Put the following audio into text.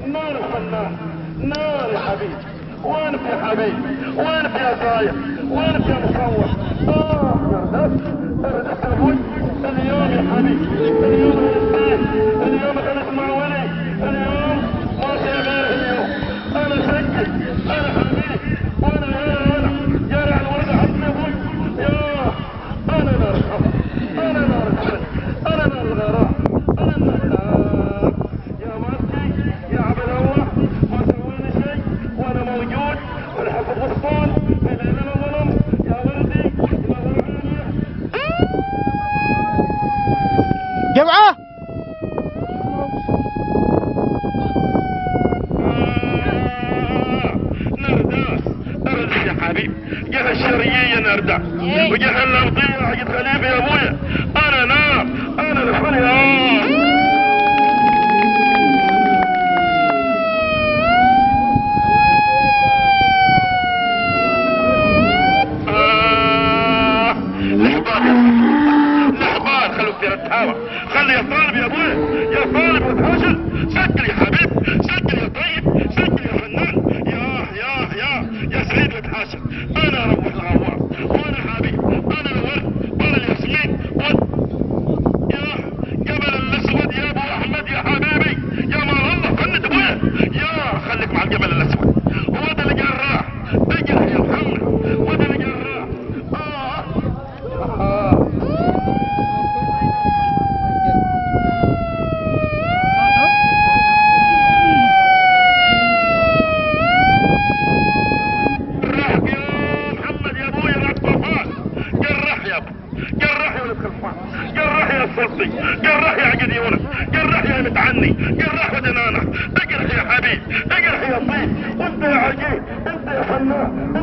نار الفنان، نار يا حبيبي، وينك يا حبيبي، وينك يا زايد، وينك يا مصور؟ اردت ابوي اليوم يا حبيبي، اليوم غنستين، اليوم غنسمع ولي، اليوم ما في غير اليوم. انا سجل، انا حبيبي، وانا يا رع الورد عندي ابوي، يا انا نار الحب، انا نار الحب، انا نار الغرام، انا النار يا مرتي يا عبد الله، ما سوينا شيء وانا موجود والحفظ والصون بين الظلم يا ولدي يا ولدي. جمعة نرداس اردس يا حبيب، جه الشرقية نرداس وجه الارضية حق خليفة يا ابويا. انا نار، انا الخليفة. لحظات خلوا في الهوا، خلي يا طالب يا ابويا، يا طالب وتهاجل، سجل يا حبيب، سجل يا طيب، سجل يا فنان، يا سعيد وتهاجل. انا روح الغوار، وانا حبيب، انا الورد، وانا الياسمين، يا جبل الاسود يا ابو احمد يا حبيبي، يا مال الله فند ابويا، يا خليك مع الجبل الاسود، وده الجراح، اجرح يا محمد، وده الجراح. جرح يا عقد يونس، جرح يا متعني، جرح ودنانه، اجرح يا حبيب، اجرح يا طيب، انت يا عجيب، انت يا فنان.